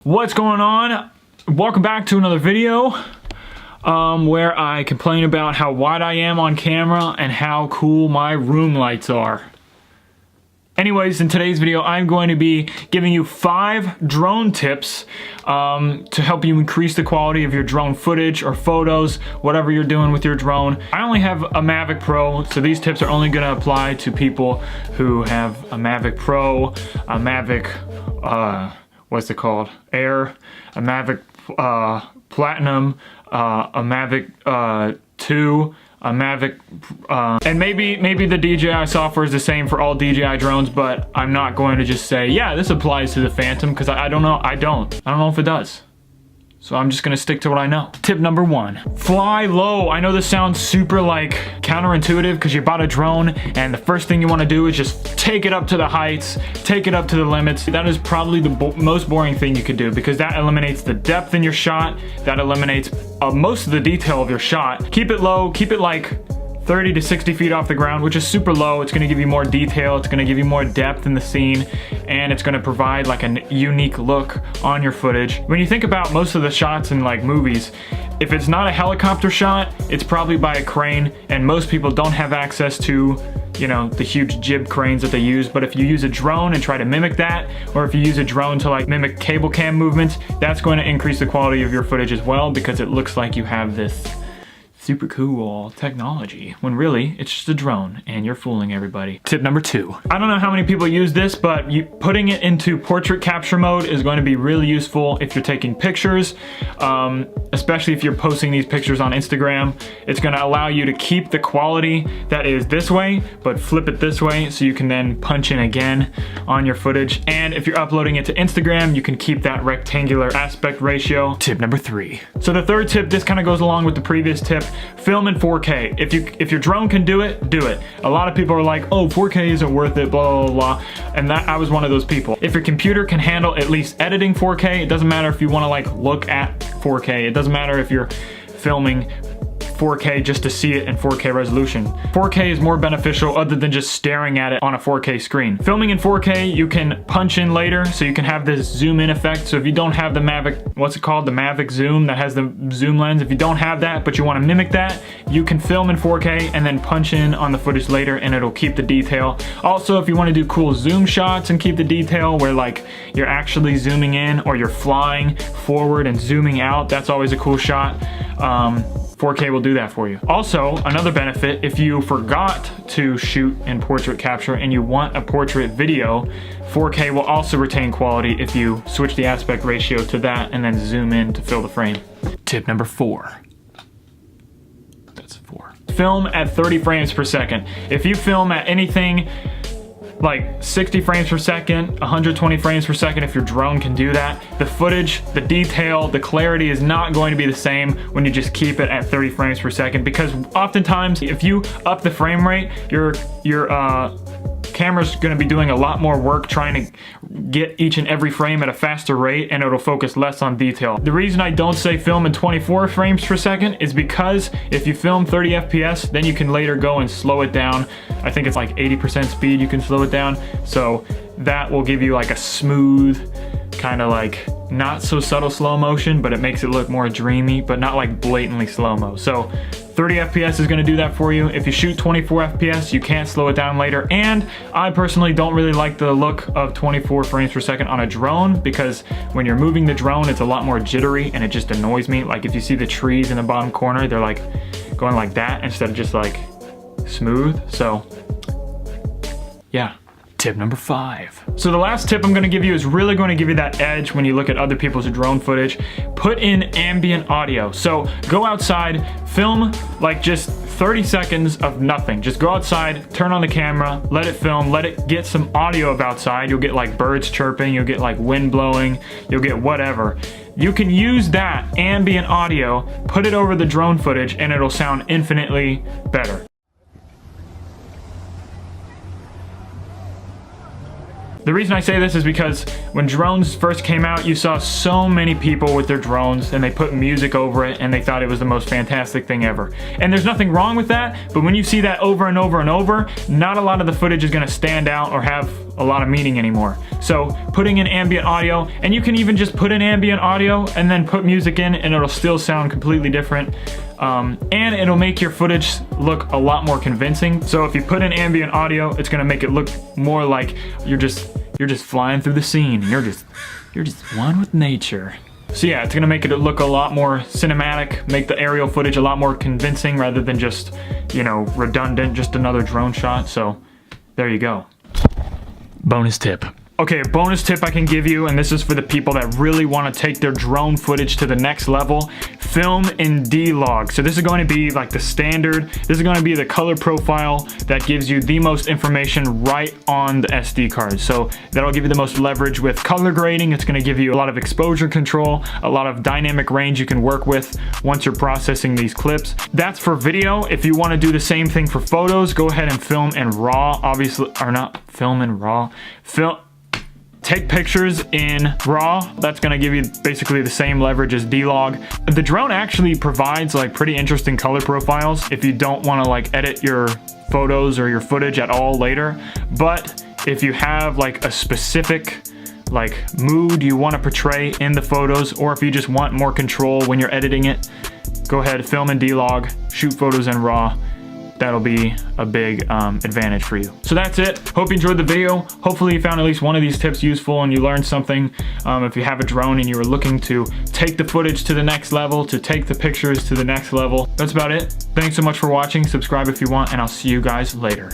What's going on? Welcome back to another video where I complain about how wide I am on camera and how cool my room lights are. Anyways, in today's video, I'm going to be giving you 5 drone tips to help you increase the quality of your drone footage or photos, whatever you're doing with your drone. I only have a Mavic Pro, so these tips are only going to apply to people who have a Mavic Pro, a Mavic, what's it called? Air, a Mavic Platinum, a Mavic 2, a Mavic, and maybe the DJI software is the same for all DJI drones, but I'm not going to just say, yeah, this applies to the Phantom, because I don't know. I don't know if it does. So I'm just gonna stick to what I know. Tip number 1, fly low. I know this sounds super like counterintuitive because you bought a drone and the first thing you wanna do is just take it up to the heights, take it up to the limits. That is probably the most boring thing you could do because that eliminates the depth in your shot, that eliminates most of the detail of your shot. Keep it low, keep it like 30 to 60 feet off the ground, which is super low. It's gonna give you more detail, it's gonna give you more depth in the scene, and it's gonna provide like a unique look on your footage. When you think about most of the shots in like movies, if it's not a helicopter shot, it's probably by a crane, and most people don't have access to, you know, the huge jib cranes that they use. But if you use a drone and try to mimic that, or if you use a drone to like mimic cable cam movements, that's going to increase the quality of your footage as well, because it looks like you have this super cool technology, when really it's just a drone and you're fooling everybody. Tip number 2. I don't know how many people use this, but putting it into portrait capture mode is going to be really useful if you're taking pictures, especially if you're posting these pictures on Instagram. It's going to allow you to keep the quality that is this way, but flip it this way so you can then punch in again on your footage. And if you're uploading it to Instagram, you can keep that rectangular aspect ratio. Tip number 3. So the third tip, this kind of goes along with the previous tip. Film in 4K. If your drone can do it, do it. A lot of people are like, oh, 4K isn't worth it, blah, blah, blah. And I was one of those people. If your computer can handle at least editing 4K, it doesn't matter if you want to like look at 4K. It doesn't matter if you're filming 4K just to see it in 4K resolution. 4K is more beneficial other than just staring at it on a 4K screen. Filming in 4K, you can punch in later, so you can have this zoom in effect. So if you don't have the Mavic, what's it called? The Mavic Zoom that has the zoom lens. If you don't have that, but you want to mimic that, you can film in 4K and then punch in on the footage later and it'll keep the detail. Also, if you want to do cool zoom shots and keep the detail where like you're actually zooming in or you're flying forward and zooming out, that's always a cool shot. 4K will do that for you. Also, another benefit, if you forgot to shoot in portrait capture and you want a portrait video, 4K will also retain quality if you switch the aspect ratio to that and then zoom in to fill the frame. Tip number 4. That's 4. Film at 30 frames per second. If you film at anything like 60 frames per second, 120 frames per second, if your drone can do that, the footage, the detail, the clarity is not going to be the same when you just keep it at 30 frames per second, because oftentimes if you up the frame rate, your camera's going to be doing a lot more work trying to get each and every frame at a faster rate, and it'll focus less on detail. The reason I don't say film in 24 frames per second is because if you film 30 FPS, then you can later go and slow it down. I think it's like 80% speed you can slow it down. So that will give you like a smooth, kind of like not so subtle slow motion, but it makes it look more dreamy, but not like blatantly slow-mo. So 30 FPS is going to do that for you. If you shoot 24 FPS, you can't slow it down later. And I personally don't really like the look of 24 frames per second on a drone, because when you're moving the drone, it's a lot more jittery and it just annoys me. Like if you see the trees in the bottom corner, they're like going like that instead of just like smooth. So yeah. Tip number 5. So the last tip I'm going to give you is really going to give you that edge when you look at other people's drone footage. Put in ambient audio. So go outside, film like just 30 seconds of nothing. Just go outside, turn on the camera, let it film, let it get some audio of outside. You'll get like birds chirping, you'll get like wind blowing, you'll get whatever. You can use that ambient audio, put it over the drone footage, and it'll sound infinitely better. The reason I say this is because when drones first came out, you saw so many people with their drones and they put music over it and they thought it was the most fantastic thing ever. And there's nothing wrong with that, but when you see that over and over and over, not a lot of the footage is gonna stand out or have a lot of meaning anymore. So putting in ambient audio, and you can even just put in ambient audio and then put music in and it'll still sound completely different. And it'll make your footage look a lot more convincing. So if you put in ambient audio, it's gonna make it look more like you're just flying through the scene. You're just one with nature. So yeah, it's gonna make it look a lot more cinematic, make the aerial footage a lot more convincing rather than just, you know, redundant, just another drone shot. So there you go. Bonus tip. Okay, a bonus tip I can give you, and this is for the people that really want to take their drone footage to the next level, film in D-Log. So this is going to be like the standard, this is going to be the color profile that gives you the most information right on the SD card. So that'll give you the most leverage with color grading. It's going to give you a lot of exposure control, a lot of dynamic range you can work with once you're processing these clips. That's for video. If you want to do the same thing for photos, go ahead and film in RAW, obviously, or not film in RAW, take pictures in RAW. That's gonna give you basically the same leverage as D-Log. The drone actually provides like pretty interesting color profiles if you don't wanna like edit your photos or your footage at all later. But if you have like a specific like mood you wanna portray in the photos, or if you just want more control when you're editing it, go ahead, film in D-Log, shoot photos in RAW. That'll be a big advantage for you. So that's it. Hope you enjoyed the video. Hopefully you found at least one of these tips useful and you learned something. If you have a drone and you were looking to take the footage to the next level, to take the pictures to the next level. That's about it. Thanks so much for watching. Subscribe if you want, and I'll see you guys later.